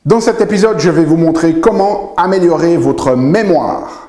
Dans cet épisode, je vais vous montrer comment améliorer votre mémoire.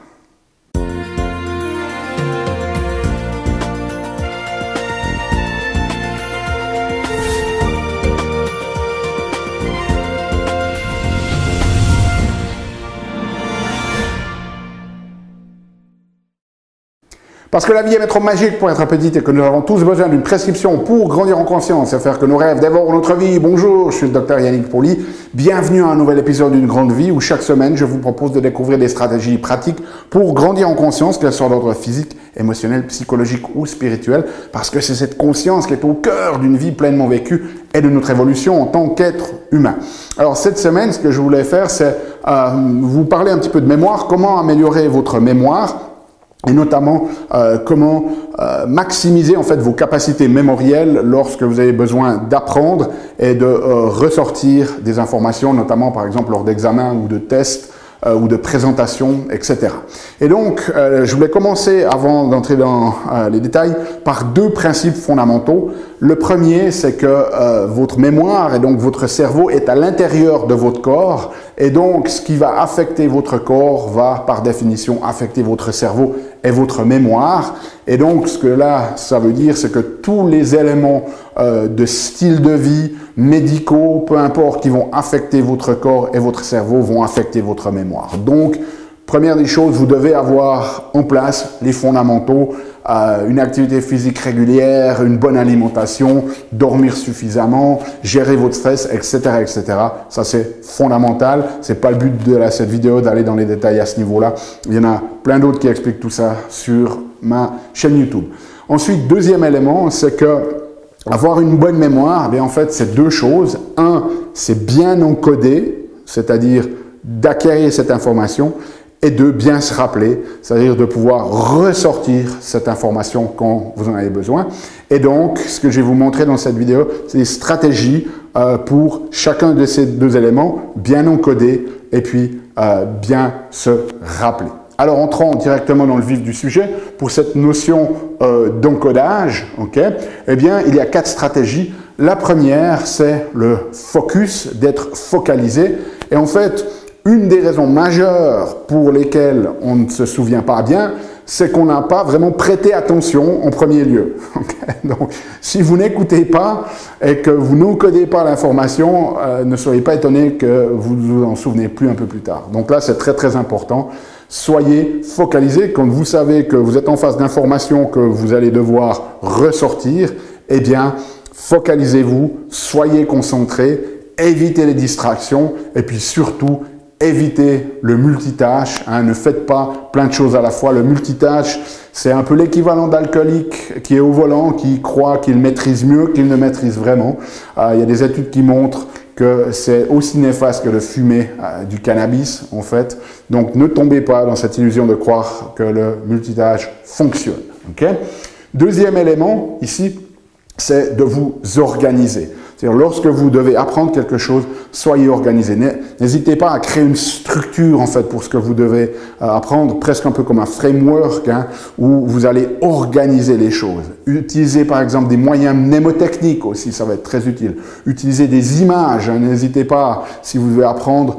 Parce que la vie est trop magique pour être petite et que nous avons tous besoin d'une prescription pour grandir en conscience et faire que nos rêves dévorent notre vie. Bonjour, je suis le docteur Yannick Pauly. Bienvenue à un nouvel épisode d'une grande vie où chaque semaine, je vous propose de découvrir des stratégies pratiques pour grandir en conscience, qu'elles soient d'ordre physique, émotionnel, psychologique ou spirituel, parce que c'est cette conscience qui est au cœur d'une vie pleinement vécue et de notre évolution en tant qu'être humain. Alors cette semaine, ce que je voulais faire, c'est vous parler un petit peu de mémoire, comment améliorer votre mémoire, et notamment comment maximiser en fait vos capacités mémorielles lorsque vous avez besoin d'apprendre et de ressortir des informations, notamment par exemple lors d'examens ou de tests ou de présentations, etc. Et donc, je voulais commencer, avant d'entrer dans les détails, par deux principes fondamentaux. Le premier, c'est que votre mémoire et donc votre cerveau est à l'intérieur de votre corps, et donc ce qui va affecter votre corps va par définition affecter votre cerveau et votre mémoire. Et donc ce que là ça veut dire, c'est que tous les éléments de style de vie, médicaux, peu importe, qui vont affecter votre corps et votre cerveau vont affecter votre mémoire. Donc première des choses, vous devez avoir en place les fondamentaux, une activité physique régulière, une bonne alimentation, dormir suffisamment, gérer votre stress, etc., etc. Ça, c'est fondamental. C'est pas le but de cette vidéo d'aller dans les détails à ce niveau-là. Il y en a plein d'autres qui expliquent tout ça sur ma chaîne YouTube. Ensuite, deuxième élément, c'est que avoir une bonne mémoire, bien en fait, c'est deux choses. Un, c'est bien encoder, c'est-à-dire d'acquérir cette information. Et de bien se rappeler, c'est-à-dire de pouvoir ressortir cette information quand vous en avez besoin. Et donc, ce que je vais vous montrer dans cette vidéo, c'est des stratégies pour chacun de ces deux éléments, bien encoder et puis bien se rappeler. Alors, entrons directement dans le vif du sujet, pour cette notion d'encodage, eh bien, il y a 4 stratégies. La première, c'est le focus, d'être focalisé. Et en fait, une des raisons majeures pour lesquelles on ne se souvient pas bien, c'est qu'on n'a pas vraiment prêté attention en premier lieu. Donc, si vous n'écoutez pas et que vous n'encodez pas l'information, ne soyez pas étonnés que vous vous en souvenez plus un peu plus tard. Donc là, c'est très très important. Soyez focalisés. Quand vous savez que vous êtes en face d'informations que vous allez devoir ressortir, eh bien, focalisez-vous, soyez concentrés, évitez les distractions et puis surtout, évitez le multitâche, ne faites pas plein de choses à la fois. Le multitâche, c'est un peu l'équivalent d'alcoolique qui est au volant, qui croit qu'il maîtrise mieux qu'il ne maîtrise vraiment. Il y a des études qui montrent que c'est aussi néfaste que de fumer du cannabis, en fait. Donc, ne tombez pas dans cette illusion de croire que le multitâche fonctionne. Deuxième élément, ici, c'est de vous organiser. C'est-à-dire, lorsque vous devez apprendre quelque chose, soyez organisé. N'hésitez pas à créer une structure, en fait, pour ce que vous devez apprendre, presque un peu comme un framework, où vous allez organiser les choses. Utilisez, par exemple, des moyens mnémotechniques aussi, ça va être très utile. Utilisez des images, n'hésitez pas, si vous devez apprendre,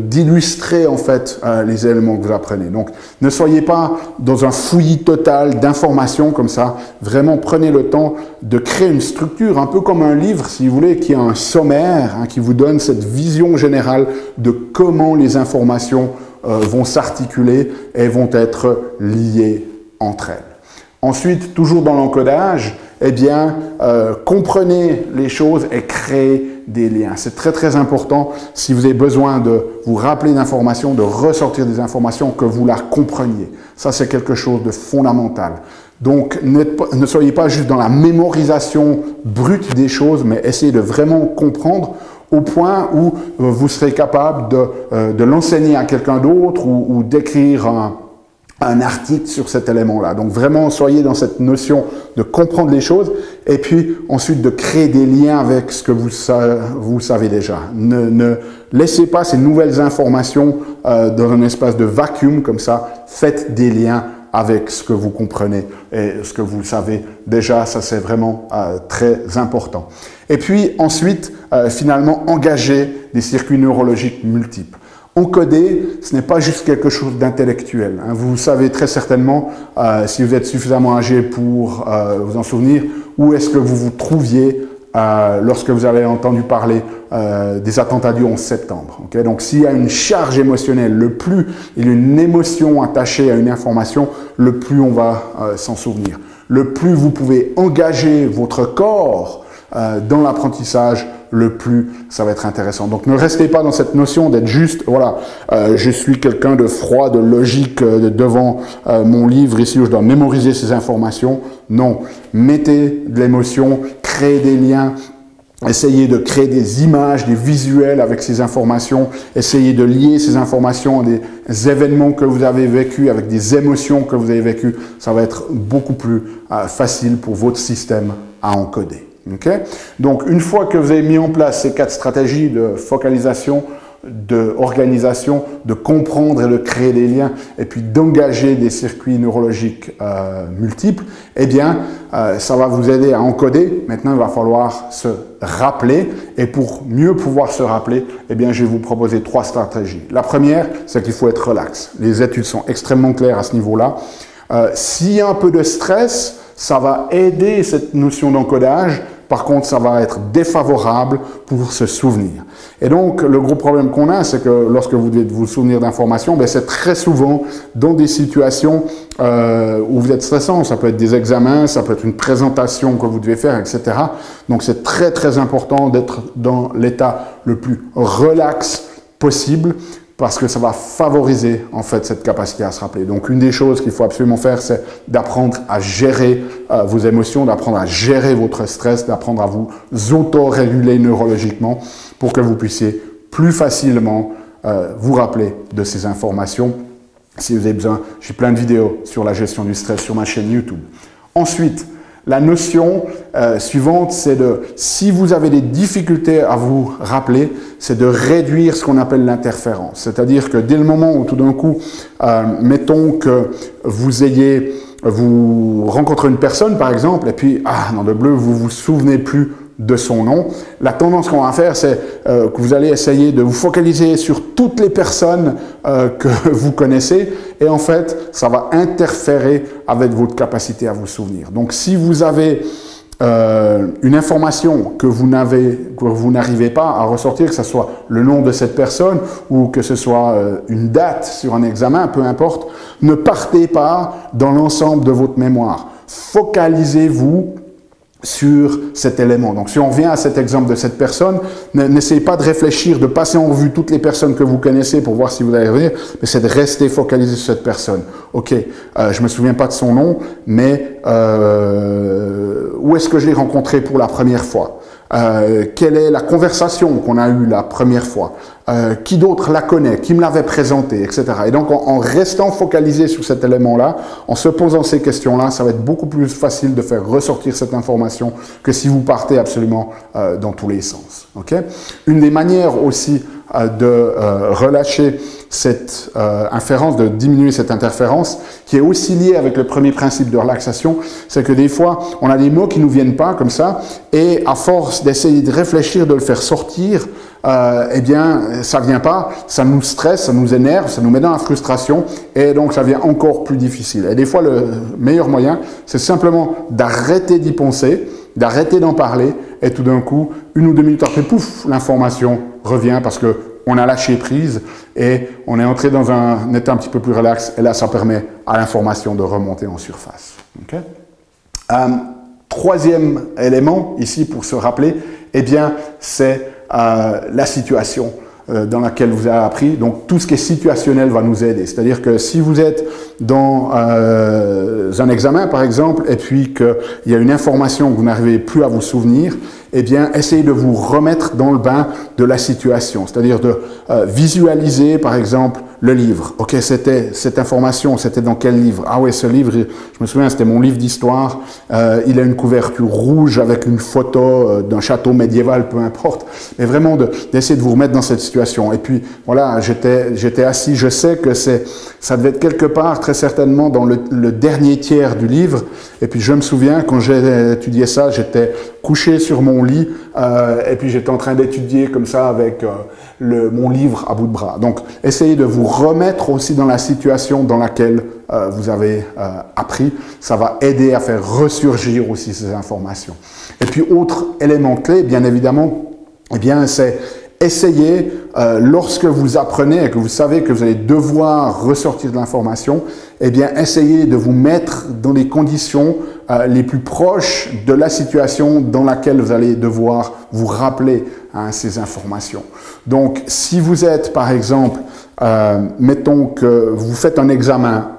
d'illustrer, en fait, les éléments que vous apprenez. Donc, ne soyez pas dans un fouillis total d'informations comme ça. Vraiment, prenez le temps de créer une structure, un peu comme un livre, si vous voulez, qui a un sommaire, qui vous donne cette vision générale de comment les informations vont s'articuler et vont être liées entre elles. Ensuite, toujours dans l'encodage, eh bien, comprenez les choses et créez des liens. C'est très très important, si vous avez besoin de vous rappeler d'informations, de ressortir des informations, que vous la compreniez. Ça, c'est quelque chose de fondamental. Donc, ne soyez pas juste dans la mémorisation brute des choses, mais essayez de vraiment comprendre au point où vous serez capable de l'enseigner à quelqu'un d'autre ou d'écrire un article sur cet élément-là. Donc, vraiment, soyez dans cette notion de comprendre les choses et puis ensuite de créer des liens avec ce que vous savez déjà. Ne laissez pas ces nouvelles informations dans un espace de vacuum comme ça. Faites des liens avec ce que vous comprenez et ce que vous savez déjà. Ça, c'est vraiment très important. Et puis ensuite, finalement, engager des circuits neurologiques multiples. Encoder, ce n'est pas juste quelque chose d'intellectuel. Vous savez très certainement, si vous êtes suffisamment âgé pour vous en souvenir, où est-ce que vous vous trouviez lorsque vous avez entendu parler des attentats du 11 septembre. Okay? Donc s'il y a une charge émotionnelle, le plus il y a une émotion attachée à une information, le plus on va s'en souvenir. Le plus vous pouvez engager votre corps dans l'apprentissage, le plus ça va être intéressant. Donc ne restez pas dans cette notion d'être juste, voilà, je suis quelqu'un de froid, de logique devant mon livre ici où je dois mémoriser ces informations. Non, mettez de l'émotion, créez des liens, essayez de créer des images, des visuels avec ces informations, essayez de lier ces informations à des événements que vous avez vécus, avec des émotions que vous avez vécues. Ça va être beaucoup plus facile pour votre système à encoder. Okay? Donc, une fois que vous avez mis en place ces 4 stratégies de focalisation, d'organisation, de comprendre et de créer des liens, et puis d'engager des circuits neurologiques multiples, eh bien, ça va vous aider à encoder. Maintenant, il va falloir se rappeler, et pour mieux pouvoir se rappeler, eh bien, je vais vous proposer 3 stratégies. La première, c'est qu'il faut être relax. Les études sont extrêmement claires à ce niveau-là. S'il y a un peu de stress, ça va aider cette notion d'encodage. Par contre, ça va être défavorable pour se souvenir. Et donc, le gros problème qu'on a, c'est que lorsque vous devez vous souvenir d'informations, c'est très souvent dans des situations où vous êtes stressant. Ça peut être des examens, ça peut être une présentation que vous devez faire, etc. Donc, c'est très, très important d'être dans l'état le plus relax possible, parce que ça va favoriser en fait cette capacité à se rappeler. Donc une des choses qu'il faut absolument faire, c'est d'apprendre à gérer vos émotions, d'apprendre à gérer votre stress, d'apprendre à vous auto-réguler neurologiquement pour que vous puissiez plus facilement vous rappeler de ces informations. Si vous avez besoin, j'ai plein de vidéos sur la gestion du stress sur ma chaîne YouTube. Ensuite, la notion suivante, c'est de, si vous avez des difficultés à vous rappeler, c'est de réduire ce qu'on appelle l'interférence. C'est-à-dire que dès le moment où tout d'un coup, mettons que vous rencontrez une personne par exemple, et puis, dans le bleu, vous vous souvenez plus de son nom, la tendance qu'on va faire, c'est que vous allez essayer de vous focaliser sur toutes les personnes que vous connaissez, et en fait, ça va interférer avec votre capacité à vous souvenir. Donc, si vous avez une information que vous n'arrivez pas à ressortir, que ce soit le nom de cette personne ou que ce soit une date sur un examen, peu importe, ne partez pas dans l'ensemble de votre mémoire. Focalisez-vous sur cet élément. Donc, si on revient à cet exemple de cette personne, n'essayez pas de réfléchir, de passer en revue toutes les personnes que vous connaissez pour voir si vous allez revenir, mais c'est de rester focalisé sur cette personne. Ok, je me souviens pas de son nom, mais où est-ce que je l'ai rencontré pour la première fois? Quelle est la conversation qu'on a eue la première fois? Qui d'autre la connaît? Qui me l'avait présenté? Etc. Et donc, en restant focalisé sur cet élément-là, en se posant ces questions-là, ça va être beaucoup plus facile de faire ressortir cette information que si vous partez absolument dans tous les sens. Okay? Une des manières aussi de relâcher cette inférence, de diminuer cette interférence, qui est aussi liée avec le premier principe de relaxation, c'est que des fois, on a des mots qui nous viennent pas comme ça, et à force d'essayer de réfléchir, de le faire sortir, eh bien, ça vient pas, ça nous stresse, ça nous énerve, ça nous met dans la frustration, et donc ça devient encore plus difficile. Et des fois, le meilleur moyen, c'est simplement d'arrêter d'y penser, d'arrêter d'en parler, et tout d'un coup, 1 ou 2 minutes après, pouf, l'information revient parce que on a lâché prise et on est entré dans un état un petit peu plus relax, et là, ça permet à l'information de remonter en surface. Okay? Troisième élément ici pour se rappeler, eh bien, c'est la situation dans laquelle vous avez appris. Donc, tout ce qui est situationnel va nous aider. C'est-à-dire que si vous êtes dans un examen, par exemple, et puis qu'il y a une information que vous n'arrivez plus à vous souvenir, eh bien, essayez de vous remettre dans le bain de la situation. C'est-à-dire de visualiser, par exemple, le livre. Ok, c'était cette information, c'était dans quel livre? Ah oui, ce livre, je me souviens, c'était mon livre d'histoire. Il a une couverture rouge avec une photo d'un château médiéval, peu importe. Mais vraiment d'essayer de vous remettre dans cette situation. Et puis voilà, j'étais assis. Je sais que ça devait être quelque part, très certainement, dans le dernier tiers du livre. Et puis je me souviens, quand j'ai étudié ça, j'étais couché sur mon lit et puis j'étais en train d'étudier comme ça avec mon livre à bout de bras. Donc, essayez de vous remettre aussi dans la situation dans laquelle vous avez appris. Ça va aider à faire ressurgir aussi ces informations. Et puis, autre élément clé, bien évidemment, eh bien, c'est essayez, lorsque vous apprenez et que vous savez que vous allez devoir ressortir de l'information, eh bien, essayez de vous mettre dans les conditions les plus proches de la situation dans laquelle vous allez devoir vous rappeler ces informations. Donc, si vous êtes, par exemple, mettons que vous faites un examen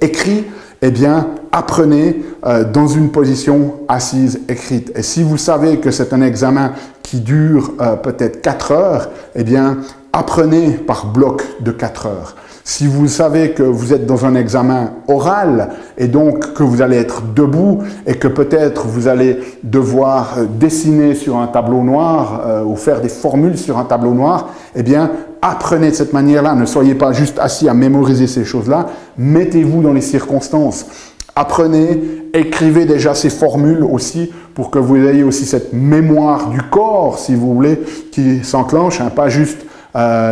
écrit, eh bien, apprenez dans une position assise écrite. Et si vous savez que c'est un examen qui dure peut-être 4 heures, eh bien, apprenez par bloc de 4 heures. Si vous savez que vous êtes dans un examen oral et donc que vous allez être debout et que peut-être vous allez devoir dessiner sur un tableau noir ou faire des formules sur un tableau noir, eh bien, apprenez de cette manière-là. Ne soyez pas juste assis à mémoriser ces choses-là. Mettez-vous dans les circonstances. Apprenez, écrivez déjà ces formules aussi pour que vous ayez aussi cette mémoire du corps, si vous voulez, qui s'enclenche, hein, pas juste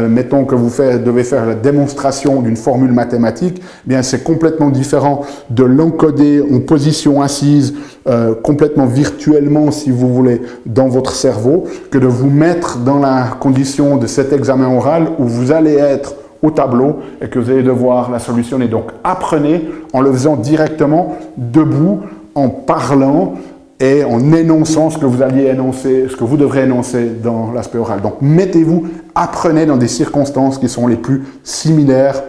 mettons que vous devez faire la démonstration d'une formule mathématique, eh bien c'est complètement différent de l'encoder en position assise, complètement virtuellement si vous voulez, dans votre cerveau, que de vous mettre dans la condition de cet examen oral où vous allez être au tableau et que vous allez devoir la solutionner. Donc apprenez en le faisant directement, debout, en parlant, et en énonçant ce que vous alliez énoncer, ce que vous devrez énoncer dans l'aspect oral. Donc, mettez-vous, apprenez dans des circonstances qui sont les plus similaires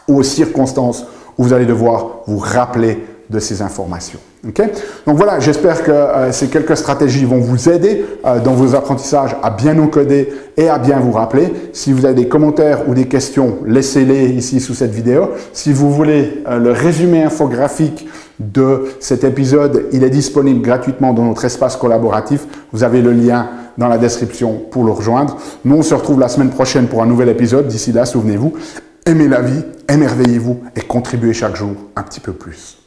aux circonstances où vous allez devoir vous rappeler de ces informations. Okay? Donc voilà, j'espère que ces quelques stratégies vont vous aider dans vos apprentissages à bien encoder et à bien vous rappeler. Si vous avez des commentaires ou des questions, laissez-les ici sous cette vidéo. Si vous voulez le résumé infographique de cet épisode, il est disponible gratuitement dans notre espace collaboratif. Vous avez le lien dans la description pour le rejoindre. Nous, on se retrouve la semaine prochaine pour un nouvel épisode. D'ici là, souvenez-vous, aimez la vie, émerveillez-vous et contribuez chaque jour un petit peu plus.